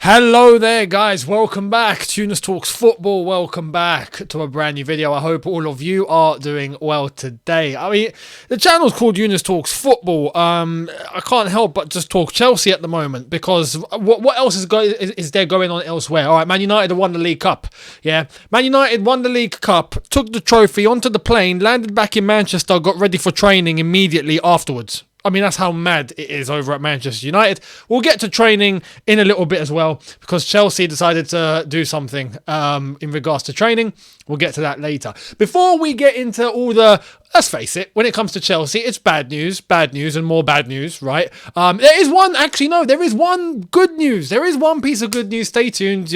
Hello there, guys. Welcome back to Younes Talks Football. Welcome back to a brand new video. I hope all of you are doing well today. I mean, the channel's called Younes Talks Football. I can't help but just talk Chelsea at the moment because what else is there going on elsewhere? All right, Man United won the League Cup. Yeah, Man United won the League Cup, took the trophy onto the plane, landed back in Manchester, got ready for training immediately afterwards. I mean, that's how mad it is over at Manchester United. We'll get to training in a little bit as well because Chelsea decided to do something in regards to training. We'll get to that later. Before we get into all the... Let's face it, when it comes to Chelsea, it's bad news, and more bad news, right? There is one good news. There is one piece of good news. Stay tuned.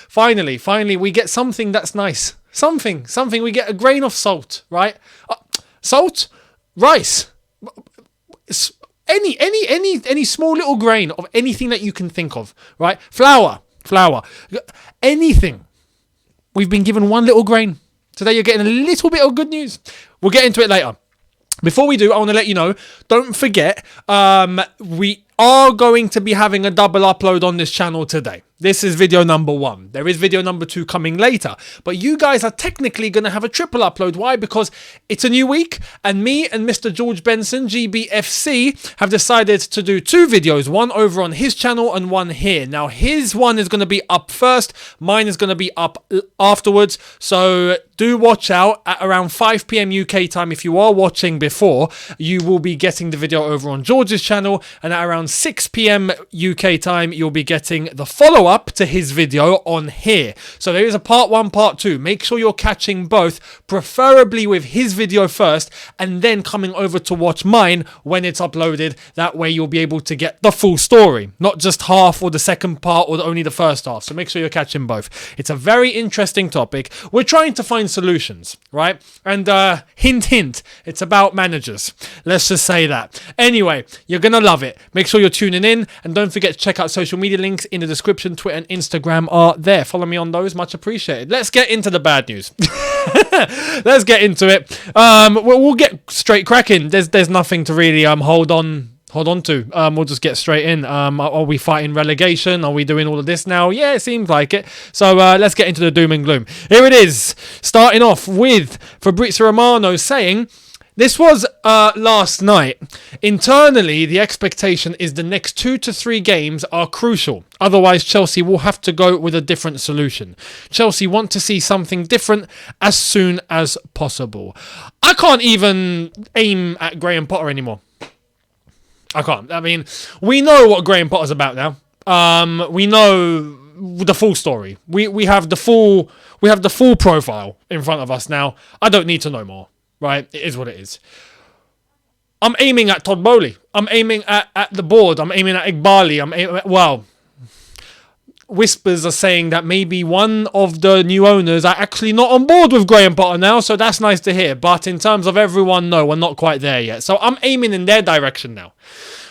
Finally, we get something that's nice. Something. We get a grain of salt, right? Salt? Rice. Any small little grain of anything that you can think of, right? Flour, anything. We've been given one little grain. Today you're getting a little bit of good news. We'll get into it later. Before we do, I want to let you know, don't forget, we are going to be having a double upload on this channel today. This is video number 1. There is video number 2 coming later. But you guys are technically going to have a triple upload. Why? Because it's a new week and me and Mr. George Benson, GBFC, have decided to do 2 videos. One over on his channel and one here. Now, his one is going to be up first. Mine is going to be up afterwards. So do watch out at around 5 p.m. UK time. If you are watching before, you will be getting the video over on George's channel. And at around 6 p.m. UK time, you'll be getting the follow-up to his video on here. So there is a part 1, part 2. Make sure you're catching both, preferably with his video first, and then coming over to watch mine when it's uploaded. That way you'll be able to get the full story, not just half or the second part or only the first half. So make sure you're catching both. It's a very interesting topic. We're trying to find solutions, right? And hint, it's about managers. Let's just say that. Anyway, you're going to love it. Make sure you're tuning in, and don't forget to check out social media links in the description. Twitter and Instagram are there. Follow me on those. Much appreciated. Let's get into the bad news. Let's get into it. We'll get straight cracking. There's nothing to really hold on to. We'll just get straight in. Are we fighting relegation? Are we doing all of this now? Yeah, it seems like it. So let's get into the doom and gloom. Here it is. Starting off with Fabrizio Romano saying, this was last night. Internally, the expectation is the next 2 to 3 games are crucial. Otherwise, Chelsea will have to go with a different solution. Chelsea want to see something different as soon as possible. I can't even aim at Graham Potter anymore. I can't. I mean, we know what Graham Potter's about now. We know the full story. We have the full profile in front of us now. I don't need to know more. Right, it is what it is. I'm aiming at Todd Bowley. I'm aiming at the board. I'm aiming at Igbali. Whispers are saying that maybe one of the new owners are actually not on board with Graham Potter now, so that's nice to hear. But in terms of everyone, no, we're not quite there yet. So I'm aiming in their direction now.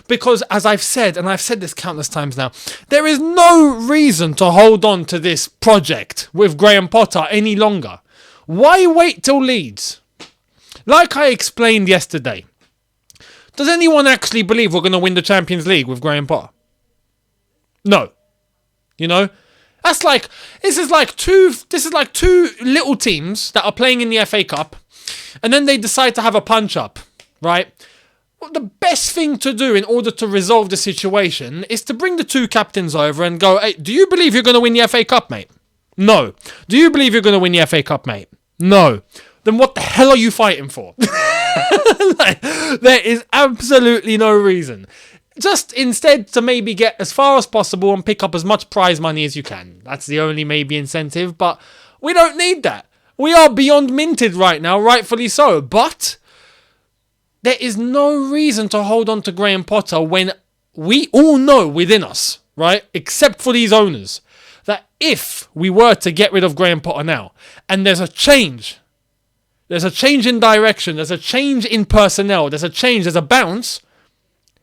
Because as I've said, and I've said this countless times now, there is no reason to hold on to this project with Graham Potter any longer. Why wait till Leeds? Like I explained yesterday, does anyone actually believe we're going to win the Champions League with Graham Potter? No. You know? This is like two little teams that are playing in the FA Cup, and then they decide to have a punch-up, right? Well, the best thing to do in order to resolve the situation is to bring the 2 captains over and go, hey, do you believe you're going to win the FA Cup, mate? No. Do you believe you're going to win the FA Cup, mate? No. Then what the hell are you fighting for? There is absolutely no reason. Just instead to maybe get as far as possible and pick up as much prize money as you can. That's the only maybe incentive, but we don't need that. We are beyond minted right now, rightfully so. But there is no reason to hold on to Graham Potter when we all know within us, right, except for these owners, that if we were to get rid of Graham Potter now, and there's a change in direction, there's a change in personnel, there's a bounce,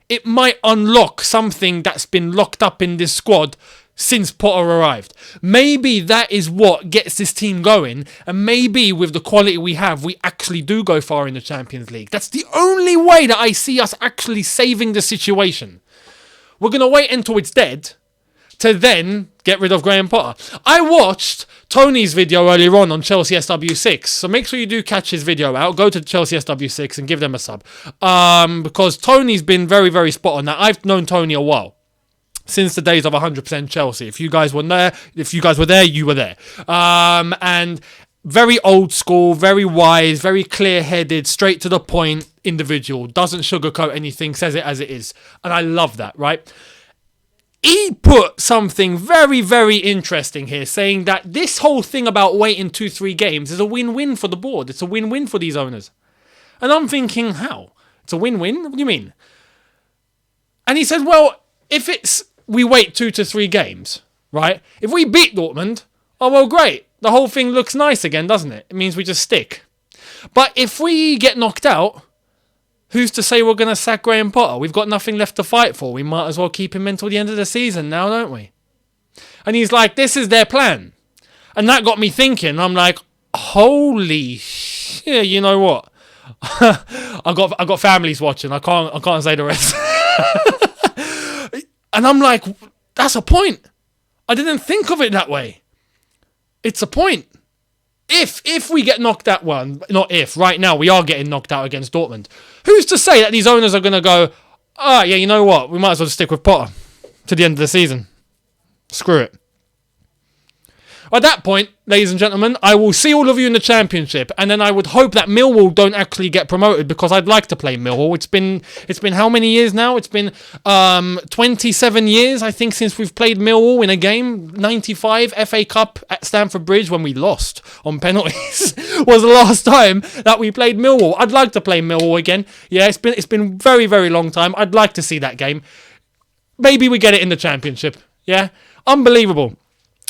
it might unlock something that's been locked up in this squad since Potter arrived. Maybe that is what gets this team going, and maybe with the quality we have, we actually do go far in the Champions League. That's the only way that I see us actually saving the situation. We're going to wait until it's dead to then Get rid of Graham Potter. I watched Tony's video earlier on Chelsea SW6. So make sure you do catch his video out. Go to Chelsea SW6 and give them a sub. Because Tony's been very, very spot on that. I've known Tony a while. Since the days of 100% Chelsea. If you guys were there, you were there. And very old school, very wise, very clear-headed, straight to the point individual. Doesn't sugarcoat anything, says it as it is. And I love that, right? He put something very, very interesting here, saying that this whole thing about waiting 2-3 games is a win-win for the board. It's a win-win for these owners. And I'm thinking, how? It's a win-win? What do you mean? And he said, well, if we wait 2 to 3 games, right? If we beat Dortmund, oh, well, great. The whole thing looks nice again, doesn't it? It means we just stick. But if we get knocked out, who's to say we're going to sack Graham Potter? We've got nothing left to fight for. We might as well keep him until the end of the season now, don't we? And he's like, this is their plan. And that got me thinking. I'm like, holy shit, you know what? I got families watching. I can't say the rest. And I'm like, that's a point. I didn't think of it that way. It's a point. If we get knocked out, well, not if, right now we are getting knocked out against Dortmund. Who's to say that these owners are going to go, yeah, you know what? We might as well stick with Potter to the end of the season. Screw it. At that point, ladies and gentlemen, I will see all of you in the Championship, and then I would hope that Millwall don't actually get promoted, because I'd like to play Millwall. It's been how many years now? It's been 27 years, I think, since we've played Millwall in a game. 95 FA Cup at Stamford Bridge, when we lost on penalties, was the last time that we played Millwall. I'd like to play Millwall again. Yeah, it's been very, very long time. I'd like to see that game. Maybe we get it in the Championship. Yeah, unbelievable.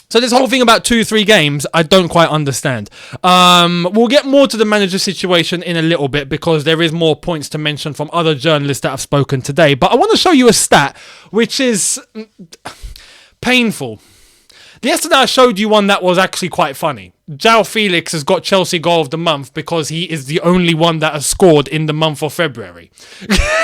So this whole thing about 2-3 games, I don't quite understand. We'll get more to the manager situation in a little bit, because there is more points to mention from other journalists that have spoken today. But I want to show you a stat which is painful. Yesterday I showed you one that was actually quite funny. João Felix has got Chelsea Goal of the Month because he is the only one that has scored in the month of February.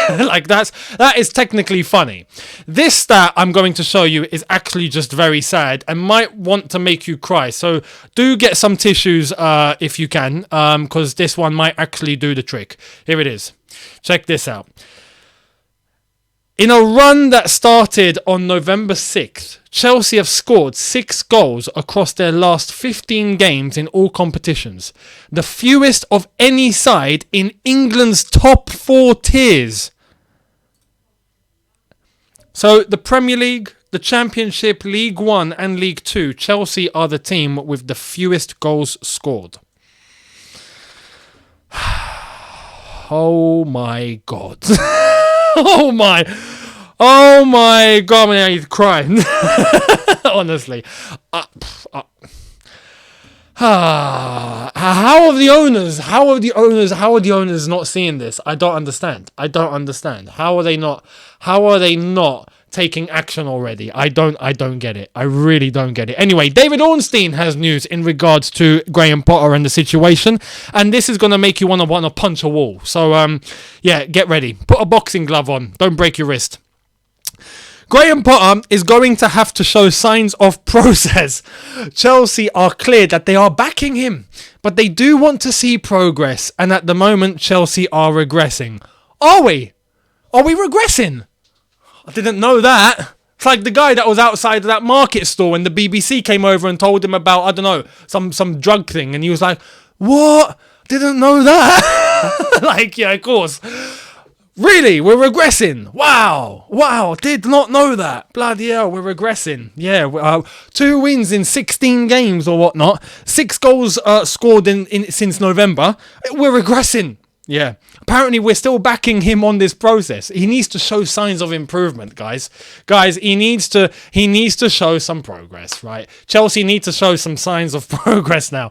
Like, that is technically funny. This stat I'm going to show you is actually just very sad and might want to make you cry. So do get some tissues if you can, because this one might actually do the trick. Here it is. Check this out. In a run that started on November 6th, Chelsea have scored 6 goals across their last 15 games in all competitions. The fewest of any side in England's top 4 tiers. So the Premier League, the Championship, League 1 and League 2, Chelsea are the team with the fewest goals scored. Oh my God. Oh my God, man, I need to cry. Honestly. How are the owners not seeing this? I don't understand. How are they not taking action already? I don't get it. I really don't get it. Anyway, David Ornstein has news in regards to Graham Potter and the situation, and this is going to make you want to punch a wall. So, yeah, get ready. Put a boxing glove on. Don't break your wrist. Graham Potter is going to have to show signs of progress. Chelsea are clear that they are backing him, but they do want to see progress, and at the moment, Chelsea are regressing. Are we? Are we regressing? I didn't know that. It's like the guy that was outside of that market store when the BBC came over and told him about, I don't know, some drug thing, and he was like, what? Didn't know that. Like, yeah, of course. Really? We're regressing? Wow. Did not know that. Bloody hell, we're regressing. Yeah, 2 wins in 16 games or whatnot. 6 goals scored in since November. We're regressing. Yeah. Apparently, we're still backing him on this process. He needs to show signs of improvement, guys. Guys, he needs to show some progress, right? Chelsea need to show some signs of progress now.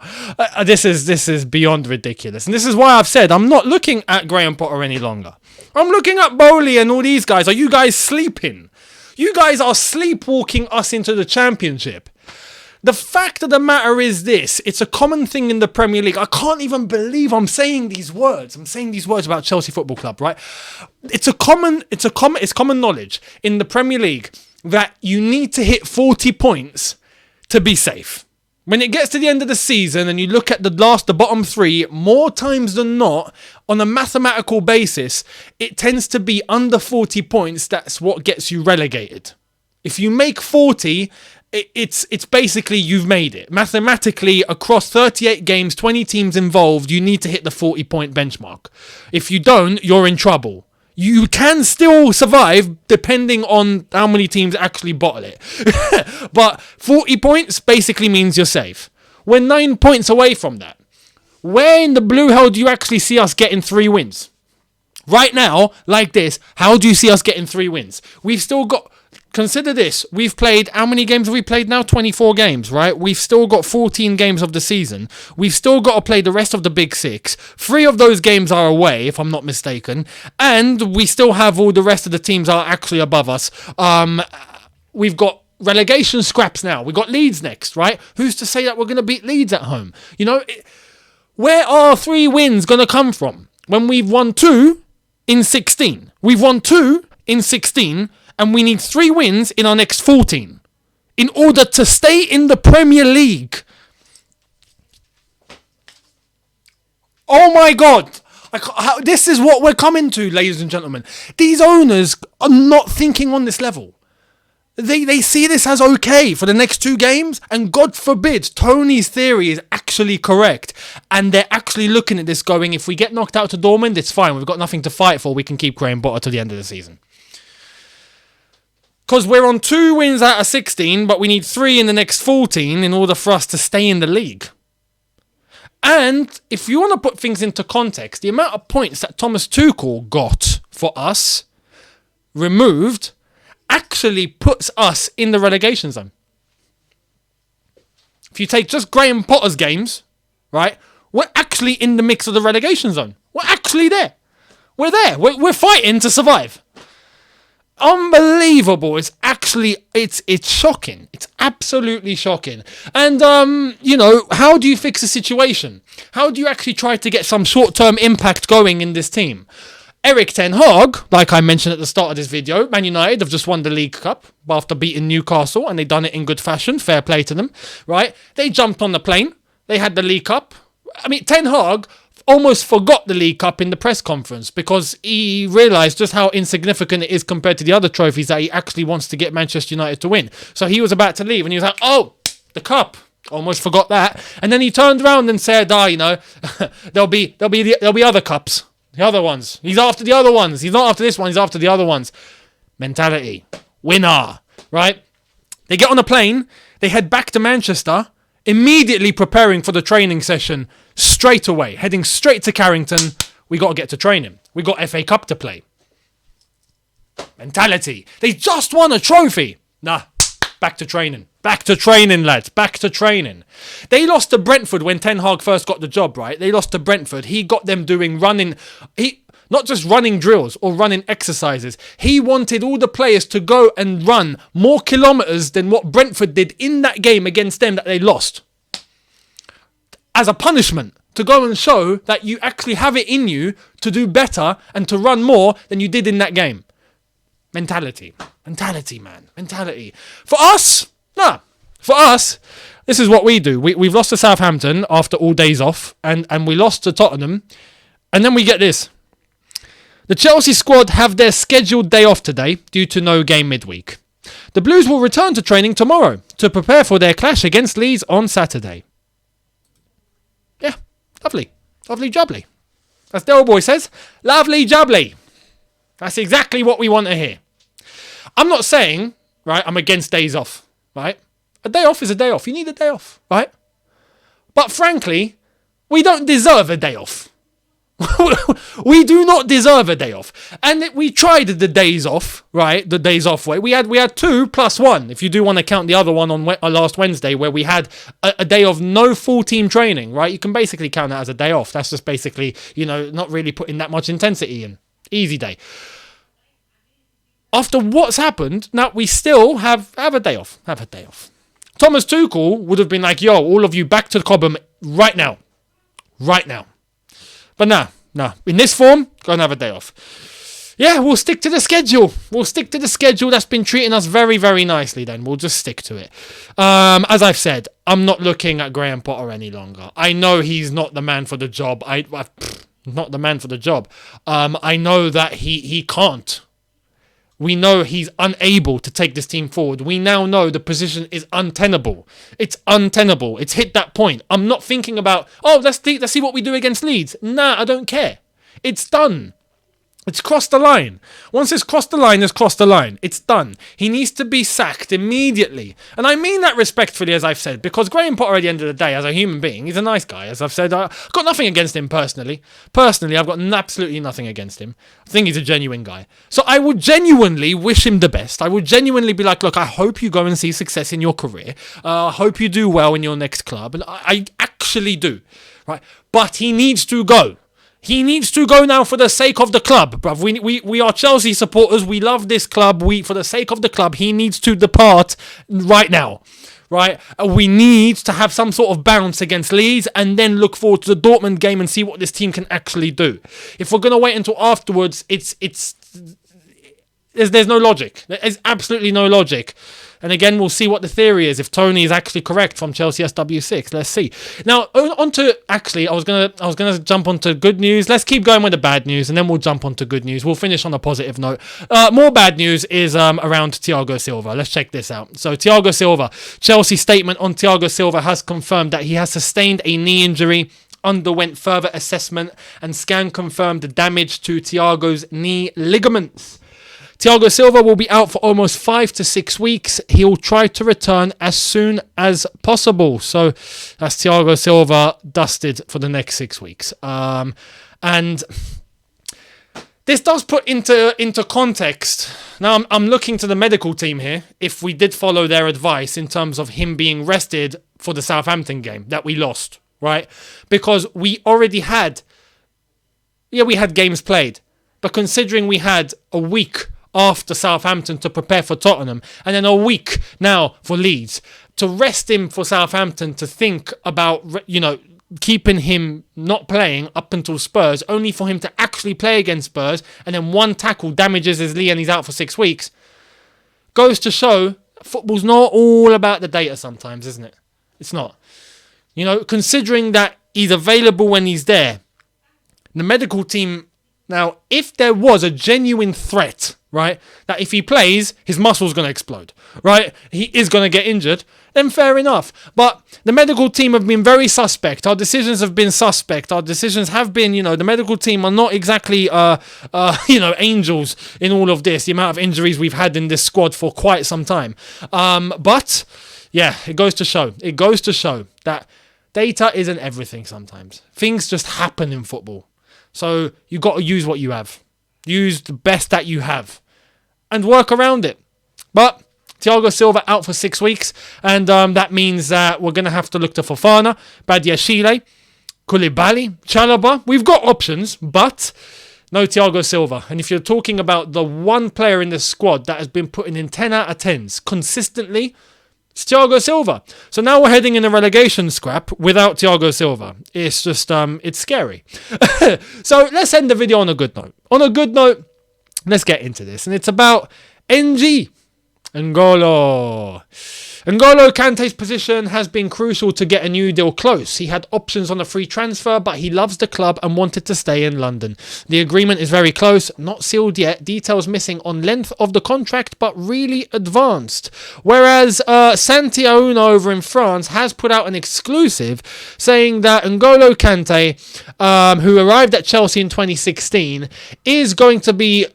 This is beyond ridiculous. And this is why I've said I'm not looking at Graham Potter any longer. I'm looking at Bowley and all these guys. Are you guys sleeping? You guys are sleepwalking us into the Championship. The fact of the matter is this. It's a common thing in the Premier League. I can't even believe I'm saying these words. I'm saying these words about Chelsea Football Club, right? It's common knowledge in the Premier League that you need to hit 40 points to be safe. When it gets to the end of the season and you look at the bottom three, more times than not, on a mathematical basis, it tends to be under 40 points. That's what gets you relegated. If you make 40, it's basically you've made it. Mathematically, across 38 games, 20 teams involved, you need to hit the 40-point benchmark. If you don't, you're in trouble. You can still survive depending on how many teams actually bottle it. But 40 points basically means you're safe. We're 9 points away from that. Where in the blue hell do you actually see us getting 3 wins? Right now, like this, how do you see us getting 3 wins? We've still got... Consider this, we've played, how many games have we played now? 24 games, right? We've still got 14 games of the season. We've still got to play the rest of the Big Six. 3 of those games are away, if I'm not mistaken. And we still have all the rest of the teams are actually above us. We've got relegation scraps now. We've got Leeds next, right? Who's to say that we're going to beat Leeds at home? You know, where are 3 wins going to come from? When we've won 2 in 16. We've won 2 in 16... and we need 3 wins in our next 14 in order to stay in the Premier League. Oh my God. This is what we're coming to, ladies and gentlemen. These owners are not thinking on this level. They see this as okay for the next 2 games, and God forbid Tony's theory is actually correct. And they're actually looking at this going, if we get knocked out to Dortmund, it's fine. We've got nothing to fight for. We can keep Graham Potter to the end of the season. Because we're on 2 wins out of 16, but we need 3 in the next 14 in order for us to stay in the league. And if you want to put things into context, the amount of points that Thomas Tuchel got for us removed actually puts us in the relegation zone. If you take just Graham Potter's games, right, we're actually in the mix of the relegation zone. We're actually there. We're there. We're fighting to survive. Unbelievable. It's shocking. It's absolutely shocking. And, how do you fix a situation? How do you actually try to get some short-term impact going in this team? Erik ten Hag, like I mentioned at the start of this video, Man United have just won the League Cup after beating Newcastle, and they've done it in good fashion. Fair play to them, right? They jumped on the plane. They had the League Cup. I mean, Ten Hag almost forgot the League Cup in the press conference because he realised just how insignificant it is compared to the other trophies that he actually wants to get Manchester United to win. So he was about to leave and he was like, oh, the cup. Almost forgot that. And then he turned around and said, there'll be other cups. The other ones. He's after the other ones. He's not after this one. He's after the other ones. Mentality. Winner. Right? They get on a plane. They head back to Manchester. Immediately preparing for the training session straight away. Heading straight to Carrington. We got to get to training. We got FA Cup to play. Mentality. They just won a trophy. Nah. Back to training. Back to training, lads. Back to training. They lost to Brentford when Ten Hag first got the job, right? They lost to Brentford. He got them doing not just running drills or running exercises. He wanted all the players to go and run more kilometres than what Brentford did in that game against them that they lost. As a punishment, to go and show that you actually have it in you to do better and to run more than you did in that game. Mentality. Mentality, man. Mentality. For us, this is what we do. We've lost to Southampton after all days off, and we lost to Tottenham, and then we get this. The Chelsea squad have their scheduled day off today due to no game midweek. The Blues will return to training tomorrow to prepare for their clash against Leeds on Saturday. Yeah, lovely. Lovely jubbly. As Del Boy says, lovely jubbly. That's exactly what we want to hear. I'm not saying, right, I'm against days off, right? A day off is a day off. You need a day off, right? But frankly, we don't deserve a day off. We do not deserve a day off. And we tried the days off, right? The days off way. We had 2 plus 1, if you do want to count the other one on last Wednesday, where we had a day of no full team training, right? You can basically count that as a day off. That's just basically, not really putting that much intensity in. Easy day. After what's happened, now we still have a day off. Have a day off. Thomas Tuchel would have been like, yo, all of you back to the Cobham right now. Right now. But nah. In this form, go and have a day off. Yeah, we'll stick to the schedule. We'll stick to the schedule that's been treating us very, very nicely then. We'll just stick to it. As I've said, I'm not looking at Graham Potter any longer. I know he's not the man for the job. Not the man for the job. I know that he can't. We know he's unable to take this team forward. We now know the position is untenable. It's untenable. It's hit that point. I'm not thinking about, let's see what we do against Leeds. Nah, I don't care. It's done. It's crossed the line. Once it's crossed the line, it's crossed the line. It's done. He needs to be sacked immediately. And I mean that respectfully, as I've said, because Graham Potter, at the end of the day, as a human being, he's a nice guy. As I've said, I've got nothing against him personally. Personally, I've got absolutely nothing against him. I think he's a genuine guy. So I would genuinely wish him the best. I would genuinely be like, look, I hope you go and see success in your career. I hope you do well in your next club. And I actually do. Right? But he needs to go. He needs to go now for the sake of the club, bruv. We are Chelsea supporters. We love this club. For the sake of the club, he needs to depart right now. Right? We need to have some sort of bounce against Leeds and then look forward to the Dortmund game and see what this team can actually do. If we're going to wait until afterwards, there's no logic. There's absolutely no logic. And again, we'll see what the theory is. If Tony is actually correct from Chelsea SW6, let's see. Now, I was gonna jump onto good news. Let's keep going with the bad news, and then we'll jump onto good news. We'll finish on a positive note. More bad news is around Thiago Silva. Let's check this out. So, Thiago Silva, Chelsea statement on Thiago Silva has confirmed that he has sustained a knee injury, underwent further assessment, and scan confirmed the damage to Thiago's knee ligaments. Thiago Silva will be out for almost 5 to 6 weeks. He'll try to return as soon as possible. So that's Thiago Silva dusted for the next 6 weeks. And this does put into context. Now, I'm looking to the medical team here, if we did follow their advice in terms of him being rested for the Southampton game that we lost, right? Because we already had games played. But considering we had a week after Southampton to prepare for Tottenham, and then a week now for Leeds, to rest him for Southampton, to think about, keeping him not playing up until Spurs, only for him to actually play against Spurs, and then one tackle damages his knee and he's out for 6 weeks, goes to show football's not all about the data sometimes, isn't it? It's not. Considering that he's available when he's there, the medical team, now, if there was a genuine threat, right, that if he plays, his muscle's going to explode, right, he is going to get injured, then fair enough. But the medical team have been very suspect. Our decisions have been suspect. Our decisions have been, the medical team are not exactly, angels in all of this, the amount of injuries we've had in this squad for quite some time. But, yeah, it goes to show. It goes to show that data isn't everything sometimes. Things just happen in football. So you got to use what you have. Use the best that you have and work around it. But Thiago Silva out for 6 weeks, and that means that we're going to have to look to Fofana, Badiashile, Koulibaly, Chalobah. We've got options, but no Thiago Silva. And if you're talking about the one player in the squad that has been putting in 10 out of 10s consistently, it's Thiago Silva. So now we're heading in a relegation scrap without Thiago Silva. It's just, it's scary. So let's end the video on a good note. On a good note, let's get into this. And it's about N'Golo Kante's position has been crucial to get a new deal close. He had options on a free transfer, but he loves the club and wanted to stay in London. The agreement is very close, not sealed yet, details missing on length of the contract, but really advanced. Whereas Santi Aouna over in France has put out an exclusive saying that N'Golo Kante, who arrived at Chelsea in 2016, is going to be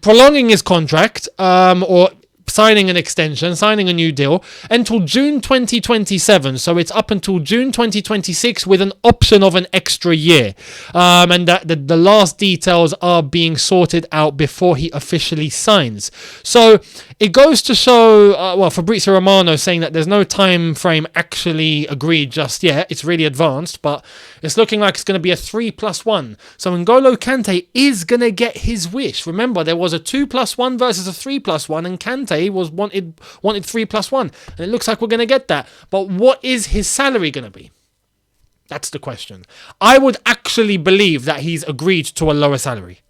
prolonging his contract, or signing an extension, signing a new deal until June 2027. So it's up until June 2026 with an option of an extra year. And that the last details are being sorted out before he officially signs. So it goes to show, Fabrizio Romano saying that there's no time frame actually agreed just yet. It's really advanced, but it's looking like it's going to be a 3+1. So N'Golo Kante is going to get his wish. Remember, there was a 2+1 versus a 3+1, and Kante was wanted 3+1, and it looks like we're going to get that. But what is his salary going to be? That's the question. I would actually believe that he's agreed to a lower salary.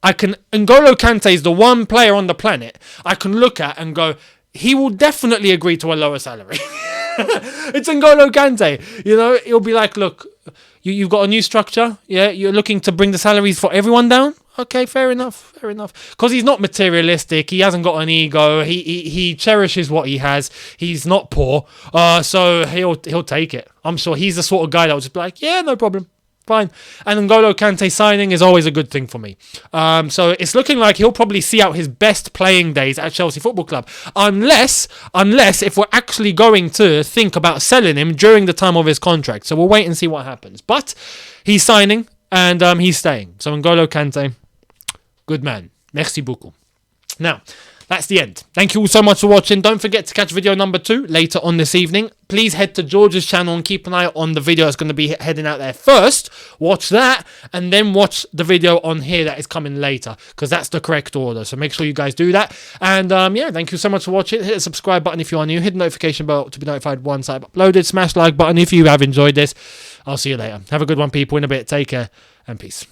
N'Golo Kante is the one player on the planet I can look at and go, he will definitely agree to a lower salary. It's N'Golo Kante. He'll be like, look, you've got a new structure. Yeah, you're looking to bring the salaries for everyone down. Okay, fair enough. Because he's not materialistic. He hasn't got an ego. He cherishes what he has. He's not poor. So he'll take it. I'm sure he's the sort of guy that will just be like, yeah, no problem. Fine. And N'Golo Kante signing is always a good thing for me. So it's looking like he'll probably see out his best playing days at Chelsea Football Club. Unless if we're actually going to think about selling him during the time of his contract. So we'll wait and see what happens. But he's signing and he's staying. So N'Golo Kante, good man. Merci beaucoup. Now, that's the end. Thank you all so much for watching. Don't forget to catch video number 2 later on this evening. Please head to George's channel and keep an eye on the video that's going to be heading out there first. Watch that and then watch the video on here that is coming later, because that's the correct order. So make sure you guys do that. And thank you so much for watching. Hit the subscribe button if you are new. Hit the notification bell to be notified once I've uploaded. Smash the like button if you have enjoyed this. I'll see you later. Have a good one, people. In a bit. Take care and peace.